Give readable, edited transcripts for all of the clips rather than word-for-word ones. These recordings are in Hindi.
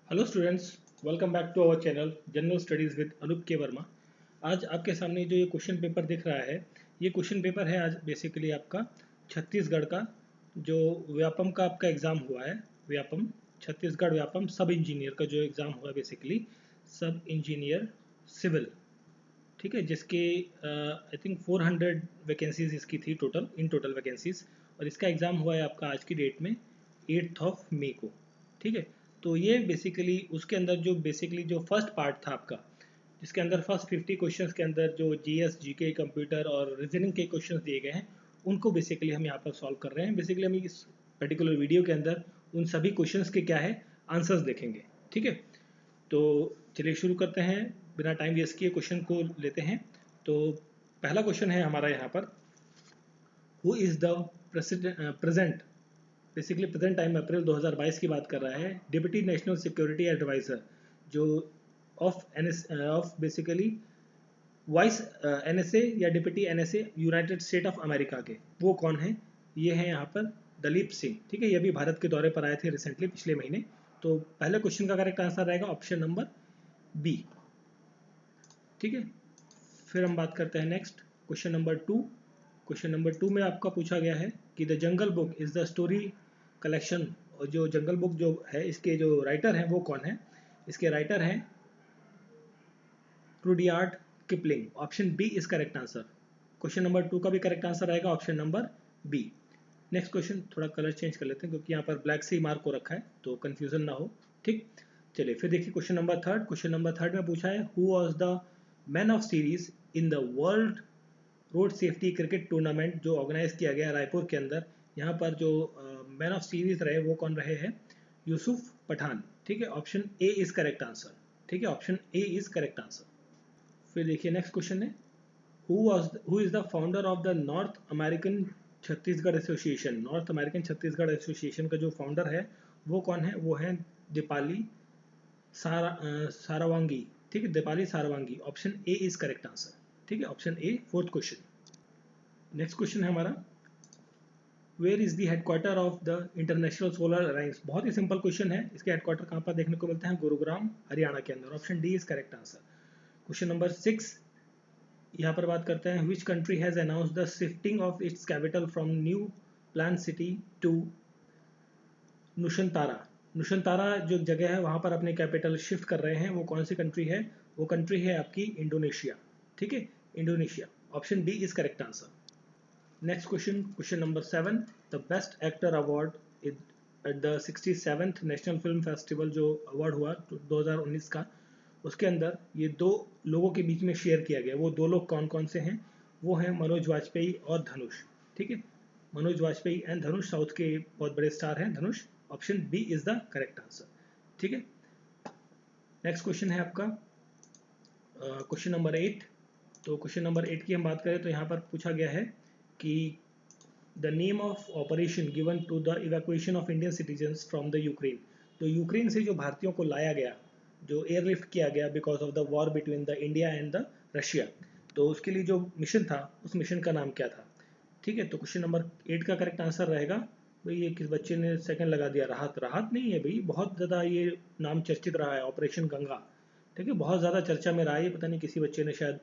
Hello students, welcome back to our channel general studies with Anoop K Verma. आज आपके सामने जो ये क्वेश्चन पेपर दिख रहा है, ये क्वेश्चन पेपर है आज बेसिकली आपका छत्तीसगढ़ का जो व्यापम का आपका एग्ज़ाम हुआ है। व्यापम छत्तीसगढ़ व्यापम सब इंजीनियर का जो एग्ज़ाम हुआ बेसिकली सब इंजीनियर सिविल, ठीक है, जिसके आई थिंक 400 वैकेंसीज इसकी थी टोटल वैकेंसीज। और इसका एग्ज़ाम हुआ है आपका आज की डेट में 8 मई को, ठीक है। तो ये बेसिकली उसके अंदर जो बेसिकली जो फर्स्ट पार्ट था आपका, जिसके अंदर फर्स्ट 50 क्वेश्चंस के अंदर जो जीएस जीके कंप्यूटर और रीजनिंग के क्वेश्चंस दिए गए हैं, उनको बेसिकली हम यहाँ पर सॉल्व कर रहे हैं। बेसिकली हम इस पर्टिकुलर वीडियो के अंदर उन सभी क्वेश्चंस के क्या है आंसर्स देखेंगे, ठीक है। तो चलिए शुरू करते हैं, बिना टाइम वेस्ट किए क्वेश्चन को लेते हैं। तो पहला क्वेश्चन है हमारा यहाँ पर, who is the present basically present time April 2022 की बात कर रहा है, डिप्टी नेशनल सिक्योरिटी एडवाइज़र जो ऑफ बेसिकली वाइस एनएसए या deputy NSA United State of America के, वो कौन है? ये है यहाँ पर दलीप सिंह, ठीक है। ये भी भारत के दौरे पर आए थे रिसेंटली पिछले महीने। तो पहले क्वेश्चन का करेक्ट आंसर रहेगा ऑप्शन नंबर बी, ठीक है। फिर हम बात करते हैं next question number 2। Question number 2 में आपका पूछा गया है कि the jungle book is the story collection, और जो जंगल बुक जो है इसके जो राइटर हैं वो कौन है? इसके राइटर हैं Rudyard Kipling. Option B is correct answer. Question number 2 का भी करेक्ट आंसर रहेगा option number B. Next question, थोड़ा कलर चेंज कर लेते हैं क्योंकि यहाँ पर ब्लैक से ही मार्क हो रखा है तो कन्फ्यूजन ना हो, ठीक। चलिए फिर देखिए क्वेश्चन नंबर 3। क्वेश्चन नंबर 3 में पूछा है who was the man of series in the world road safety cricket tournament जो ऑर्गेनाइज किया गया रायपुर के अंदर। यहाँ पर जो मैन ऑफ सीरीज रहे वो कौन रहे हैं? यूसुफ पठान, ठीक है। Option A is correct answer, ठीक है, option A is correct answer. फिर देखिए नेक्स्ट क्वेश्चन है who is the founder of the north American Chhattisgarh association. North American Chhattisgarh association का जो फाउंडर है वो कौन है? वो है दीपाली सारावांगी, ठीक है, Deepali Saravangi. Option A is correct answer, ठीक है, option A fourth question. Next question है हमारा, where is the headquarter of the International Solar Alliance. बहुत ही सिंपल क्वेश्चन है, इसके हेडक्वार्टर कहाँ पर देखने को मिलते हैं? गुरुग्राम हरियाणा के अंदर। Option D is correct answer. Question number 6 यहाँ पर बात करते हैं, which country has announce the shifting of its capital from new plan city to Nusantara. Nusantara जो जगह है वहाँ पर अपने कैपिटल शिफ्ट कर रहे हैं, वो कौन सी कंट्री है? वो कंट्री है आपकी इंडोनेशिया, ठीक है, Indonesia. Option D is correct answer. Next question, question number 7, the best actor award at the 67th national film festival जो अवार्ड हुआ 2019 का, उसके अंदर ये दो लोगों के बीच में शेयर किया गया। वो दो लोग कौन कौन से हैं? वो हैं मनोज वाजपेयी और धनुष, ठीक है। मनोज वाजपेयी एंड धनुष, साउथ के बहुत बड़े स्टार हैं Dhanush. Option B is the correct answer, ठीक है। नेक्स्ट क्वेश्चन है आपका क्वेश्चन नंबर 8। तो क्वेश्चन नंबर 8 की हम बात करें तो यहाँ पर पूछा गया है कि the name of operation given to the evacuation of Indian citizens from the Ukraine. तो यूक्रेन से जो भारतीयों को लाया गया, जो एयरलिफ्ट किया गया because of the war between the India and the Russia, तो उसके लिए जो मिशन था उस मिशन का नाम क्या था? ठीक है, तो क्वेश्चन नंबर 8 का करेक्ट आंसर रहेगा, भाई ये किस बच्चे ने सेकंड लगा दिया, राहत। राहत नहीं है भाई, बहुत ज़्यादा ये नाम चर्चित रहा है, ऑपरेशन गंगा, ठीक है, बहुत ज़्यादा चर्चा में रहा है। पता नहीं किसी बच्चे ने शायद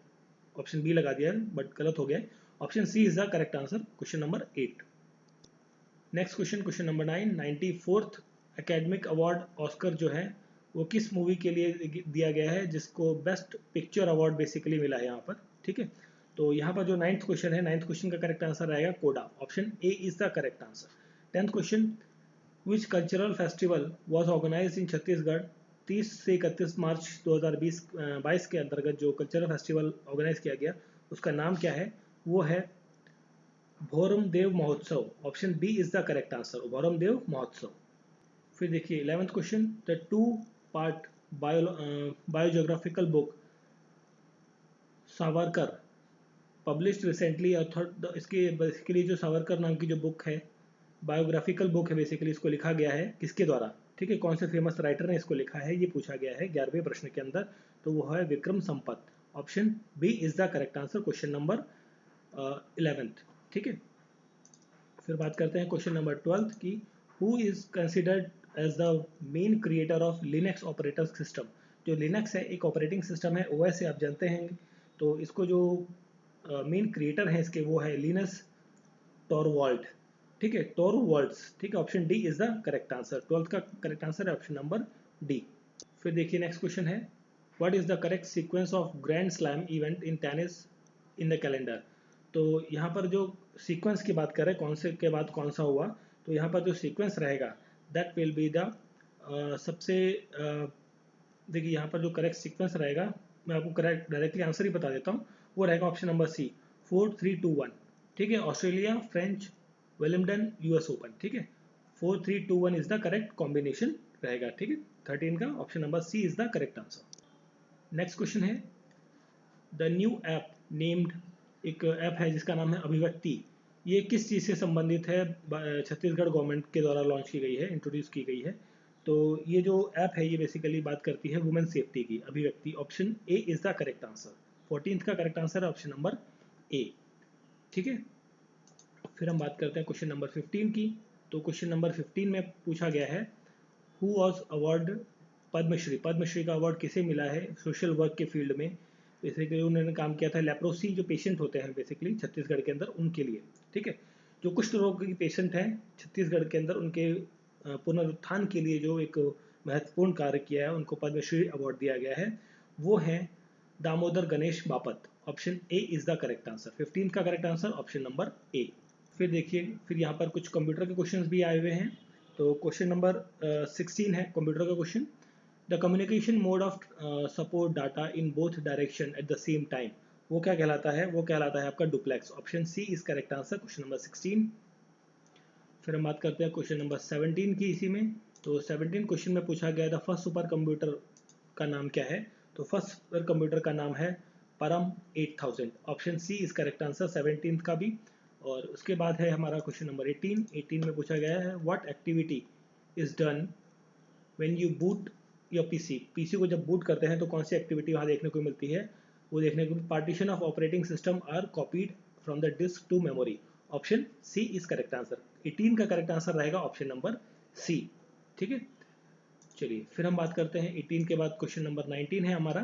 ऑप्शन बी लगा दिया है, बट गलत हो गया है। Option C is the correct answer, question number 8। Next question, question number 9, 94th academic award Oscar जो है वो किस मूवी के लिए दिया गया है, जिसको बेस्ट पिक्चर अवार्ड बेसिकली मिला है यहाँ पर, ठीक है। तो यहाँ पर जो 9th क्वेश्चन है, 9th क्वेश्चन का करेक्ट आंसर रहेगा Coda. Option A is the correct answer. 10th question, which cultural festival was organize in Chhattisgarh 30 से 31 मार्च 2022 के अंतर्गत जो कल्चरल फेस्टिवल ऑर्गेनाइज किया गया उसका नाम क्या है? वो है Bhoram Deo Mahotsav. Option B is the correct answer, Bhoram Deo Mahotsav. फिर देखिए 11th question, the 2-part biographical book Savarkar published recently, और इसके बेसिकली जो सावरकर नाम की जो बुक है, बायोग्राफिकल बुक है बेसिकली, इसको लिखा गया है किसके द्वारा? ठीक है, कौन से फेमस राइटर ने इसको लिखा है, ये पूछा गया है 11वें प्रश्न के अंदर। तो वो है Vikram Sampath. Option B is the correct answer, question number 11th, ठीक है। फिर बात करते हैं क्वेश्चन नंबर 12 की, who is considered as the main creator of Linux operator system. जो लिनक्स है एक ऑपरेटिंग सिस्टम है, ओएस है, आप जानते हैं। तो इसको जो मेन क्रिएटर है इसके वो है लिनस टॉरवाल्ड, ठीक है, टॉरवाल्ड्स, ठीक है। Option D is the correct answer. 12th का करेक्ट आंसर है ऑप्शन नंबर डी। फिर देखिए नेक्स्ट क्वेश्चन है, what is the correct sequence of grand slam event in tennis in the calendar. तो यहाँ पर जो सीक्वेंस की बात करें कौन से के बाद कौन सा हुआ, तो यहाँ पर जो सीक्वेंस रहेगा दैट विल बी द सबसे देखिए यहाँ पर जो करेक्ट सीक्वेंस रहेगा, मैं आपको करेक्ट डायरेक्टली आंसर ही बता देता हूँ, वो रहेगा ऑप्शन नंबर सी 4-3-2-1, ठीक है। ऑस्ट्रेलिया, फ्रेंच, विलियमडन, यूएस ओपन, ठीक है। 4-3-2-1 इज द करेक्ट कॉम्बिनेशन रहेगा, ठीक है। 13 का option number C is the correct answer. Next question है, द न्यू ऐप नेम्ड, एक ऐप है जिसका नाम है अभिव्यक्ति, ये किस चीज़ से संबंधित है, छत्तीसगढ़ गवर्नमेंट के द्वारा लॉन्च की गई है, इंट्रोड्यूस की गई है। तो ये जो ऐप है ये बेसिकली बात करती है वुमेन सेफ्टी की, अभिव्यक्ति। Option A is the correct answer. 14th का करेक्ट आंसर है ऑप्शन नंबर ए, ठीक है। फिर हम बात करते हैं क्वेश्चन नंबर 15 की। तो क्वेश्चन नंबर 15 में पूछा गया है, who was award Padmashri. Padmashri का अवार्ड किसे मिला है सोशल वर्क के फील्ड में। बेसिकली उन्होंने काम किया था लेप्रोसी जो पेशेंट होते हैं बेसिकली छत्तीसगढ़ के अंदर उनके लिए, ठीक है। जो कुष्ठ रोग की पेशेंट हैं छत्तीसगढ़ के अंदर उनके पुनरुत्थान के लिए जो एक महत्वपूर्ण कार्य किया है उनको पद्मश्री अवार्ड दिया गया है, वो हैं दामोदर गणेश बापत। Option A is the correct answer. 15 का correct answer option number A. फिर देखिए फिर यहाँ पर कुछ कंप्यूटर के क्वेश्चंस भी आए हुए हैं। तो क्वेश्चन नंबर 16 है कंप्यूटर का question, the communication mode of support data in both direction at the same time, वो क्या कहलाता है, वो कहलाता है आपका duplex. Option C is correct answer, question number 16। फिर हम बात करते हैं क्वेश्चन नंबर 17 की इसी में। तो 17 क्वेश्चन में पूछा गया था फर्स्ट सुपर कंप्यूटर का नाम क्या है। तो फर्स्ट सुपर कंप्यूटर का नाम है Param 8000। Option C is correct answer 17 का भी। और उसके बाद है हमारा क्वेश्चन नंबर 18 में पूछा गया है, what activity is done when you boot your PC को जब बूट करते हैं तो कौन सी एक्टिविटी वहाँ देखने को मिलती है, वो देखने को, partition of operating system are copied from the disk to memory. Option C is correct answer. 18 का करेक्ट आंसर रहेगा ऑप्शन नंबर सी, ठीक है। चलिए फिर हम बात करते हैं 18 के बाद क्वेश्चन नंबर 19 है हमारा।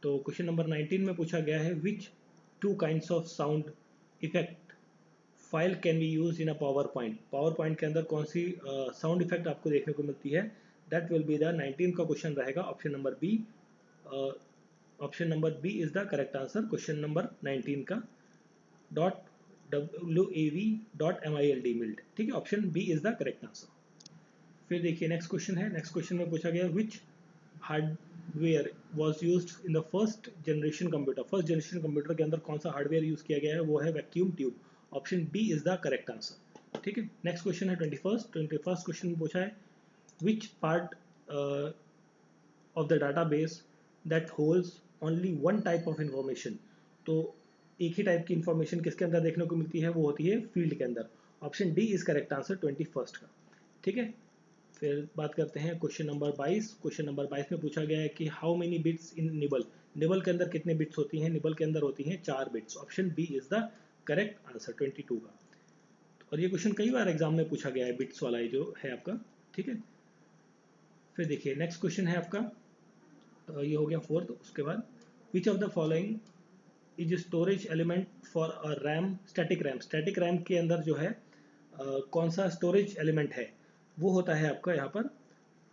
तो क्वेश्चन नंबर 19 में पूछा गया है, which two kinds of sound effect file can be use in a PowerPoint. PowerPoint के अंदर कौन सी साउंड इफेक्ट आपको देखने को मिलती है, दैट विल बी द 19 का क्वेश्चन रहेगा option number B. Option number B is the correct answer question number 19 का, .wav.mild मिल्ड, ठीक है। Option B is the correct answer. फिर देखिए नेक्स्ट क्वेश्चन है, नेक्स्ट क्वेश्चन में पूछा गया which hardware was use in the first generation computer. First generation computer के अंदर कौन सा हार्डवेयर यूज किया गया है, वो है vacuum tube. Option B is the correct answer, ठीक है। नेक्स्ट क्वेश्चन है 21st क्वेश्चन में पूछा है, which part of the database that holds only one type of information. तो एक ही टाइप की इंफॉर्मेशन किसके अंदर देखने को मिलती है, वो होती है फील्ड के अंदर। Option D is correct answer 21st का, ठीक है। फिर बात करते हैं क्वेश्चन नंबर 22। क्वेश्चन नंबर 22 में पूछा गया है कि how many bits in nibble. Nibble के अंदर कितने बिट्स होती हैं, निबल के अंदर होती हैं 4 bits. Option B is the correct answer 22 का। और ये क्वेश्चन कई बार एग्जाम में पूछा गया है बिट्स वाला ये जो है आपका, ठीक है। फिर देखिए नेक्स्ट क्वेश्चन है आपका, ये हो गया 4th। उसके बाद which of the following is storage element for a RAM static RAM. Static RAM के अंदर जो है कौन सा स्टोरेज एलिमेंट है, वो होता है आपका यहाँ पर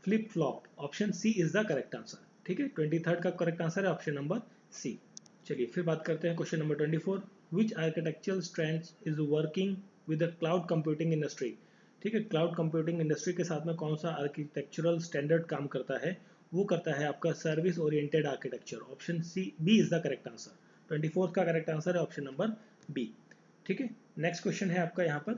flip flop. Option C is the correct answer, ठीक है। 23rd का करेक्ट आंसर है ऑप्शन नंबर सी। चलिए फिर बात करते हैं question number 24, which architectural strands is working with the cloud computing industry. ठीक है, क्लाउड कंप्यूटिंग इंडस्ट्री के साथ में कौन सा आर्किटेक्चरल स्टैंडर्ड काम करता है, वो करता है आपका service oriented architecture. Option C B is the correct answer. 24th का करेक्ट आंसर है ऑप्शन नंबर बी, ठीक है। नेक्स्ट क्वेश्चन है आपका यहाँ पर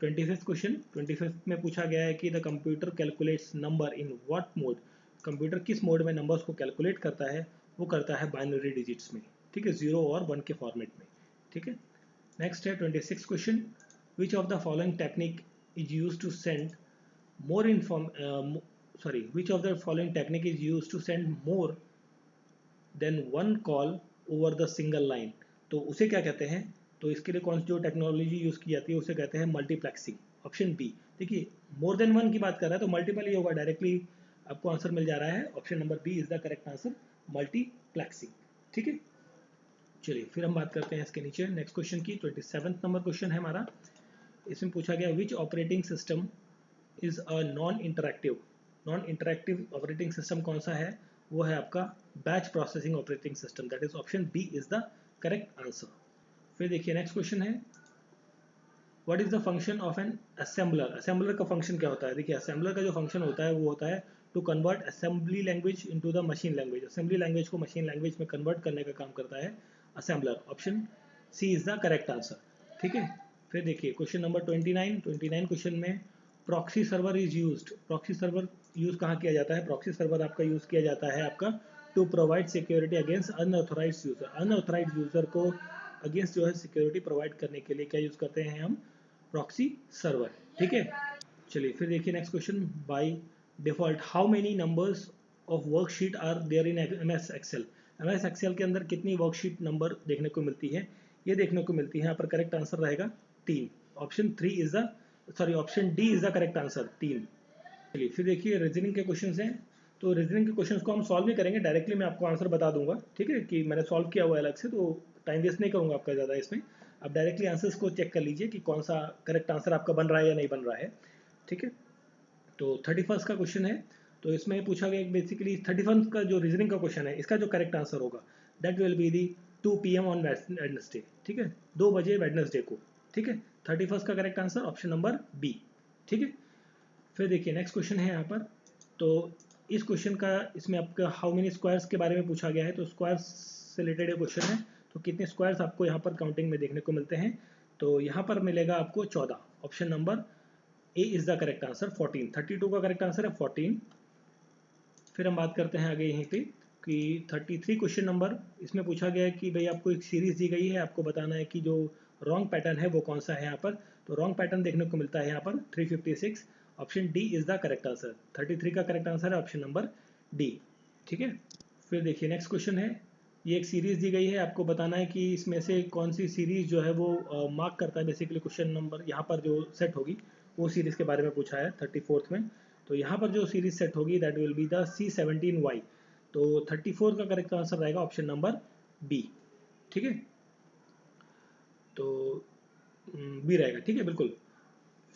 25th क्वेश्चन। 25th में पूछा गया है कि the computer calculates number in what mode. Computer किस मोड में नंबर्स को कैलकुलेट करता है, वो करता है बाइनरी डिजिट्स में, ठीक है, 0 और 1 के फॉर्मेट में, ठीक है। नेक्स्ट है 26th question, which of the following technique is used to send more which of the following technique is used to send more than one call over the single line। तो उसे क्या कहते हैं, तो इसके लिए कौन सी जो टेक्नोलॉजी यूज की जाती है उसे कहते हैं मल्टीप्लेक्सिंग। Option B. देखिए मोर देन वन की बात कर रहा है तो मल्टीपल ही होगा, डायरेक्टली आपको आंसर मिल जा रहा है। Option number B is the correct answer, multiplexing. ठीक है, चलिए फिर हम बात करते हैं इसके नीचे नेक्स्ट क्वेश्चन की। 27 नंबर क्वेश्चन है हमारा। इसमें पूछा गया which operating system is a non interactive operating system कौन सा है? वो है आपका batch processing operating system, that is option B is the correct answer. फिर देखिए नेक्स्ट क्वेश्चन है what is the function of an assembler? Assembler का फंक्शन क्या होता है? देखिए असेंबलर का जो फंक्शन होता है वो होता है to convert assembly language into the machine language. Assembly language को मशीन लैंग्वेज में कन्वर्ट करने का काम करता है assembler. Option C is the correct answer. ठीक है, फिर देखिए क्वेश्चन नंबर 29 क्वेश्चन में proxy server is used. Proxy server use कहाँ किया जाता है? प्रॉक्सी सर्वर आपका यूज किया जाता है आपका to provide security against unauthorized user. Unauthorized user को अगेंस्ट जो है सिक्योरिटी प्रोवाइड करने के लिए क्या यूज करते हैं हम? Proxy server. ठीक है, चलिए फिर देखिए next question. By default how many numbers of worksheet are there in MS Excel? MS Excel के अंदर कितनी वर्कशीट नंबर देखने को मिलती है? ये देखने को मिलती है, यहाँ पर करेक्ट आंसर रहेगा 3। Option D is the correct answer, 3। चलिए फिर देखिए रीजनिंग के क्वेश्चंस हैं। तो रीजनिंग के क्वेश्चंस को हम सॉल्व भी करेंगे, डायरेक्टली मैं आपको आंसर बता दूंगा। ठीक है, कि मैंने सॉल्व किया हुआ है अलग से, तो टाइम वेस्ट नहीं करूंगा आपका ज़्यादा इसमें। आप डायरेक्टली आंसर्स को चेक कर लीजिए कि कौन सा करेक्ट आंसर आपका बन रहा है या नहीं बन रहा है। ठीक है, तो 31 का क्वेश्चन है। तो इसमें पूछा गया बेसिकली 31 का जो रीजनिंग का क्वेश्चन है इसका जो करेक्ट आंसर होगा that will be the 2 PM on Wednesday. ठीक है, 2 बजे वेडनेसडे को। ठीक है, 31 का correct answer option number B. ठीक है, फिर देखिए नेक्स्ट क्वेश्चन है यहाँ पर। तो इस क्वेश्चन का इसमें आपका हाउ मेनी स्क्वायर्स के बारे में पूछा गया है। तो स्क्वायर्स से रिलेटेड ये क्वेश्चन है। तो कितने स्क्वायर्स आपको यहाँ पर काउंटिंग में देखने को मिलते हैं? तो यहाँ पर मिलेगा आपको 14। Option number A is the correct answer, 14। 32 का करेक्ट आंसर है 14। फिर हम बात करते हैं आगे यहीं पे कि 33 क्वेश्चन नंबर। इसमें पूछा गया है कि भाई आपको एक सीरीज दी गई है, आपको बताना है कि जो रॉन्ग पैटर्न है वो कौन सा है यहाँ पर। तो रॉन्ग पैटर्न देखने को मिलता है यहाँ पर 356। Option D is the correct answer, 33 का करेक्ट आंसर है ऑप्शन नंबर डी। ठीक है, फिर देखिए नेक्स्ट क्वेश्चन है। ये एक सीरीज दी गई है, आपको बताना है कि इसमें से कौन सी सीरीज जो है वो मार्क करता है बेसिकली क्वेश्चन नंबर यहाँ पर जो सेट होगी वो सीरीज के बारे में पूछा है 34th में। तो यहाँ पर जो सीरीज सेट होगी that will be the C17Y। तो 34 का करेक्ट आंसर रहेगा ऑप्शन नंबर बी। ठीक है, तो बी रहेगा। ठीक है, बिल्कुल।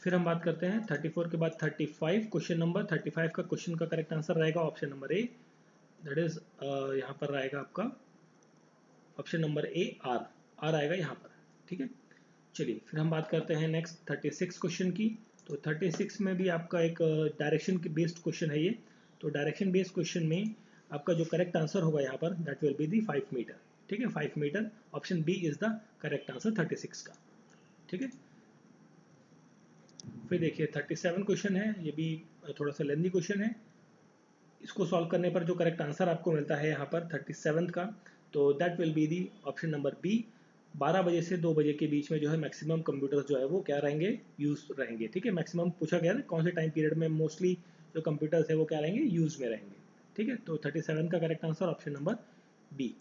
फिर हम बात करते हैं 34 के बाद 35 क्वेश्चन नंबर। 35 का क्वेश्चन का करेक्ट आंसर रहेगा option number A, that is यहाँ पर रहेगा आपका ऑप्शन नंबर ए आर आएगा यहाँ पर। ठीक है, चलिए फिर हम बात करते हैं नेक्स्ट 36 क्वेश्चन की। तो 36 में भी आपका एक डायरेक्शन की बेस्ड क्वेश्चन है ये। तो डायरेक्शन बेस्ड क्वेश्चन में आपका जो करेक्ट आंसर होगा यहाँ पर that will be the 5 metre. ठीक है, 5 metre. Option B is the correct answer 36 का। ठीक है, फिर देखिए 37 क्वेश्चन है, ये भी थोड़ा सा लेंदी क्वेश्चन है। इसको सॉल्व करने पर जो करेक्ट आंसर आपको मिलता है यहाँ पर 37 का, तो that will be the option number B. 12 बजे से 2 बजे के बीच में जो है मैक्सिमम कंप्यूटर्स जो है वो क्या रहेंगे? यूज रहेंगे। ठीक है, मैक्सिमम पूछा गया ना कौन से टाइम पीरियड में मोस्टली जो कंप्यूटर्स है वो क्या रहेंगे? यूज में रहेंगे। ठीक है, तो 37 का correct answer option number B.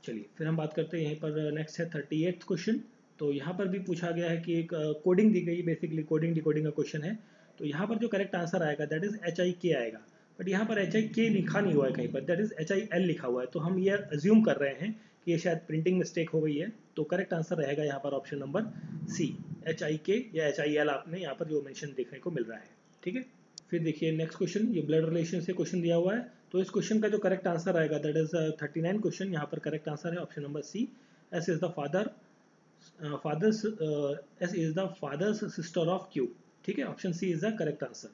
चलिए फिर हम बात करते हैं यहीं पर नेक्स्ट है 38th क्वेश्चन। तो यहाँ पर भी पूछा गया है कि एक कोडिंग दी गई, बेसिकली कोडिंग डिकोडिंग का क्वेश्चन है। तो यहाँ पर जो करेक्ट आंसर आएगा दैट इज HIK आएगा, बट यहाँ पर HIK लिखा नहीं हुआ है कहीं पर, दैट इज HIL लिखा हुआ है। तो हम ये अज्यूम कर रहे हैं कि ये शायद प्रिंटिंग मिस्टेक हो गई है। तो करेक्ट आंसर रहेगा यहाँ पर ऑप्शन नंबर सी, HIK या HIL आपने यहाँ पर जो मेंशन देखने को मिल रहा है। ठीक है, फिर देखिए नेक्स्ट क्वेश्चन, ये ब्लड रिलेशन से क्वेश्चन दिया हुआ है। तो इस क्वेश्चन का जो करेक्ट आंसर आएगा दैट इज 39 क्वेश्चन। यहाँ पर करेक्ट आंसर है option number C, S is the father's sister of Q. ठीक है, option C is the correct answer.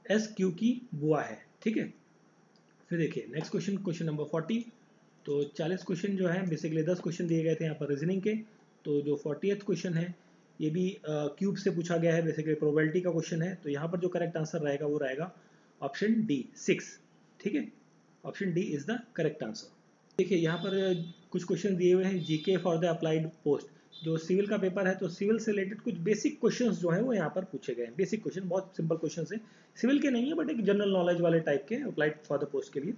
S Q की बुआ है। ठीक है, फिर देखिए नेक्स्ट क्वेश्चन, क्वेश्चन नंबर 40। तो 40 क्वेश्चन जो है बेसिकली 10 क्वेश्चन दिए गए थे यहाँ पर रीजनिंग के। तो जो 40th क्वेश्चन है ये भी क्यूब से पूछा गया है, बेसिकली प्रोबेबिलिटी का क्वेश्चन है। तो यहाँ पर जो करेक्ट आंसर रहेगा वो रहेगा ऑप्शन डी 6। ठीक है, option D is the correct answer. देखिए यहाँ पर कुछ क्वेश्चन दिए हुए हैं GK for the applied post. जो सिविल का पेपर है तो सिविल से रिलेटेड कुछ बेसिक क्वेश्चंस जो है वो यहाँ पर पूछे गए हैं। बेसिक क्वेश्चन, बहुत सिंपल क्वेश्चन है, सिविल के नहीं है बट एक जनरल नॉलेज वाले टाइप के अप्लाइड फॉर द पोस्ट के लिए।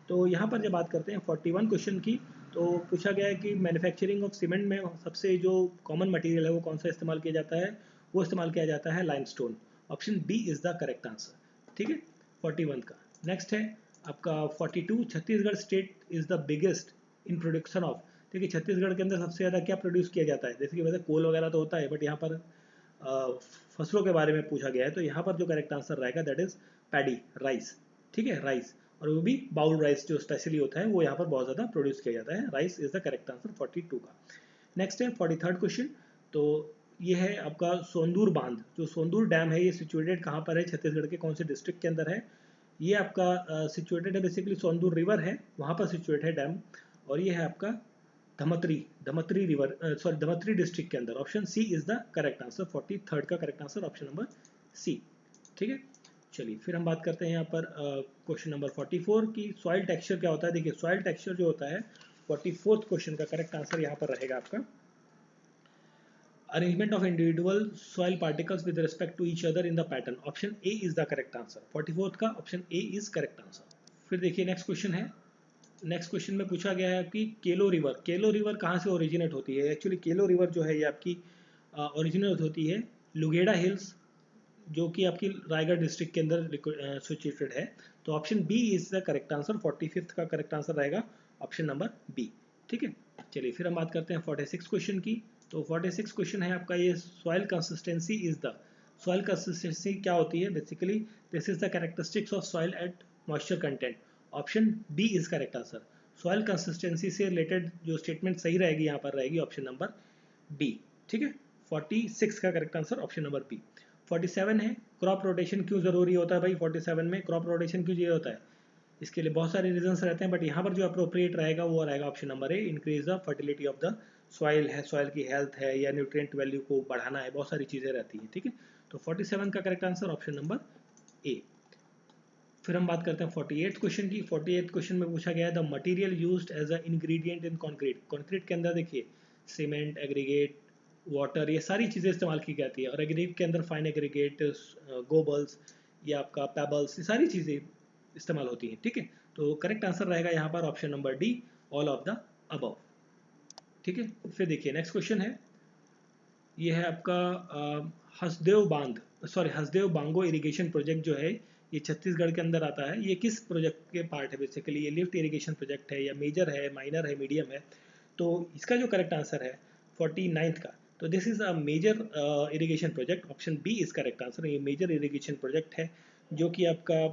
तो यहाँ पर जब बात करते हैं 41 क्वेश्चन की, तो पूछा गया है कि मैन्युफैक्चरिंग ऑफ सीमेंट में सबसे जो कॉमन मटेरियल है वो कौन सा इस्तेमाल किया जाता है? वो इस्तेमाल किया जाता है limestone. Option B is the correct answer, ठीक है 41 का। नेक्स्ट है आपका 42, Chhattisgarh state is the biggest in production of. देखिए छत्तीसगढ़ के अंदर सबसे ज़्यादा क्या प्रोड्यूस किया जाता है, जैसे कि वैसे कोल वगैरह तो होता है, बट यहाँ पर फसलों के बारे में पूछा गया है, तो यहाँ पर जो करेक्ट आंसर रहेगा दैट इज पैडी, राइस, ठीक है राइस, और वो भी बाउल राइस जो स्पेशली होता है वो यहाँ पर बहुत ज़्यादा प्रोड्यूस किया जाता है, rice is the correct answer 42 का। नेक्स्ट है 43rd क्वेश्चन, तो ये है आपका सोंदूर बांध, जो सोंदूर डैम है ये सिचुएटेड कहाँ पर है, छत्तीसगढ़ के कौन से डिस्ट्रिक्ट के अंदर है, ये आपका सिचुएटेड है बेसिकली सोंदूर रिवर है वहाँ पर सिचुएट है डैम, और ये है आपका Dhamtari river sorry Dhamtari district के अंदर। Option C is the correct answer, 43rd का correct answer option number C, ठीक है। चलिए फिर हम बात करते हैं यहाँ पर क्वेश्चन नंबर 44 की, सॉइल टेक्सचर क्या होता है। देखिए सॉइल टेक्सचर जो होता है 44th क्वेश्चन का करेक्ट आंसर यहाँ पर रहेगा आपका arrangement of individual soil particles with respect to each other in the pattern. Option A is the correct answer, 44th का option A is correct answer. फिर देखिए नेक्स्ट क्वेश्चन है, नेक्स्ट क्वेश्चन में पूछा गया है कि केलो रिवर कहाँ से ओरिजिनेट होती है। एक्चुअली केलो रिवर जो है ये आपकी ओरिजिनेट होती है लुगेड़ा हिल्स, जो कि आपकी रायगढ़ डिस्ट्रिक्ट के अंदर सिचुएटेड है। तो option B is the correct answer, 45th का करेक्ट आंसर रहेगा ऑप्शन नंबर बी, ठीक है। चलिए फिर हम बात करते हैं 46 क्वेश्चन की, तो 46 क्वेश्चन है आपका ये soil consistency is the, soil consistency क्या होती है basically, this is the characteristics of soil at moisture content. Option B is correct answer, soil consistency से रिलेटेड जो स्टेटमेंट सही रहेगी यहाँ पर रहेगी ऑप्शन नंबर बी, ठीक है। 46 का correct answer option number B. 47 है क्रॉप रोटेशन क्यों जरूरी होता है भाई, 47 में क्रॉप रोटेशन क्यों चाहिए होता है, इसके लिए बहुत सारे रीजंस रहते हैं, बट यहाँ पर जो अप्रोप्रिएट रहेगा वो रहेगा option number A, increase the fertility of the soil है, सॉइल की हेल्थ है या न्यूट्रिएंट वैल्यू को बढ़ाना है, बहुत सारी चीजें रहती हैं, ठीक है। तो 47 का correct answer option number A. फिर हम बात करते हैं 48th क्वेश्चन की। 48th क्वेश्चन में पूछा गया है the material used as a ingredient in concrete. Concrete के अंदर देखिए सीमेंट, एग्रीगेट, वाटर, ये सारी चीज़ें इस्तेमाल की जाती है, और एग्रीगेट के अंदर फाइन एग्रीगेट, गोबल्स या आपका पेबल्स, ये सारी चीज़ें इस्तेमाल होती हैं, ठीक है। तो करेक्ट आंसर रहेगा यहाँ पर option number D, all of the above, ठीक है। फिर देखिए नेक्स्ट क्वेश्चन है, ये है आपका हसदेव बांगो इरिगेशन प्रोजेक्ट जो है ये छत्तीसगढ़ के अंदर आता है, ये किस प्रोजेक्ट के पार्ट है बेसिकली, ये लिफ्ट इरिगेशन प्रोजेक्ट है या मेजर है, माइनर है, मीडियम है। तो इसका जो करेक्ट आंसर है 49th का, तो this is a major irrigation project, option B is correct answer. ये मेजर इरिगेशन प्रोजेक्ट है जो कि आपका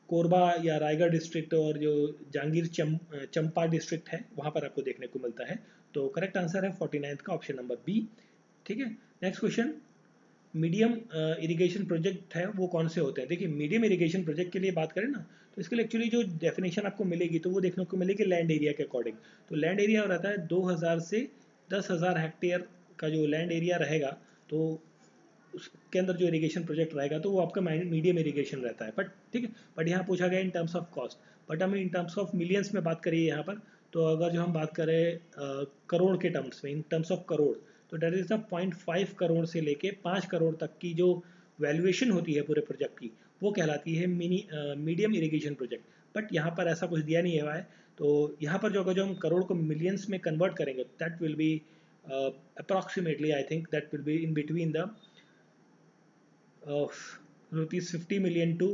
कोरबा या रायगढ़ डिस्ट्रिक्ट और जो जांगीर चंपा डिस्ट्रिक्ट है वहाँ पर आपको देखने को मिलता है। तो करेक्ट आंसर है 49th का ऑप्शन नंबर बी, ठीक है। Next question, medium irrigation project है वो कौन से होते हैं। देखिए मीडियम इरिगेशन प्रोजेक्ट के लिए बात करें ना, तो इसके लिए एक्चुअली जो डेफिनेशन आपको मिलेगी तो वो देखने को मिलेगी लैंड एरिया के अकॉर्डिंग। तो लैंड एरिया रहता है 2000 से 10,000 हेक्टेयर का जो लैंड एरिया रहेगा, तो उसके अंदर जो इरिगेशन प्रोजेक्ट रहेगा तो वो आपका मीडियम इरिगेशन रहता है, बट ठीक है। बट यहाँ पूछा गया in terms of cost, but हमें इन टर्म्स ऑफ मिलियंस में बात करिए यहाँ पर, तो अगर जो हम बात करें करोड़ के टर्म्स में, इन टर्म्स ऑफ करोड़, तो डेट इज द 0.5 करोड़ से लेके 5 करोड़ तक की जो वैल्यूएशन होती है पूरे प्रोजेक्ट की वो कहलाती है मीडियम इरिगेशन प्रोजेक्ट। बट यहाँ पर ऐसा कुछ दिया नहीं हुआ है, तो यहाँ पर जो अगर जो हम करोड़ को मिलियंस में कन्वर्ट करेंगे that will be approximately I think that will be in between the ₹50 million to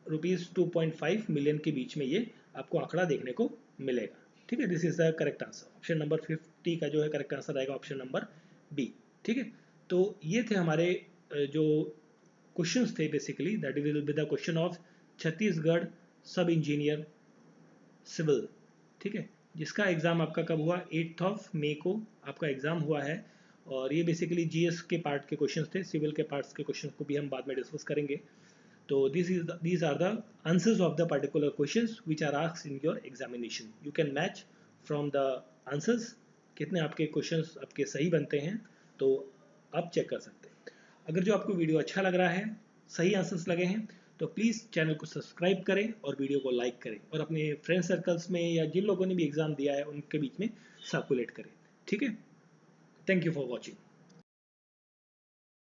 ₹2.5 million के बीच में ये आपको आंकड़ा देखने को मिलेगा, ठीक है। This is the correct answer, option number 50 का जो है करेक्ट आंसर रहेगा ऑप्शन नंबर बी, ठीक है। तो ये थे हमारे जो क्वेश्चंस थे basically, that will be the question of Chhattisgarh सब इंजीनियर सिविल, ठीक है, जिसका एग्जाम आपका कब हुआ, 8 मई को आपका एग्जाम हुआ है। और ये बेसिकली जीएस के पार्ट के क्वेश्चंस थे, सिविल के पार्ट्स के क्वेश्चंस को भी हम बाद में डिस्कस करेंगे। तो these are the answers of the particular questions which are asked in your examination. You can match from the answers कितने आपके क्वेश्चंस आपके सही बनते हैं, तो आप चेक कर सकते हैं। अगर जो आपको वीडियो अच्छा लग रहा है, सही आंसर्स लगे हैं, तो प्लीज़ चैनल को सब्सक्राइब करें और वीडियो को लाइक करें, और अपने फ्रेंड सर्कल्स में या जिन लोगों ने भी एग्ज़ाम दिया है उनके बीच में सर्कुलेट करें, ठीक है। Thank you for watching.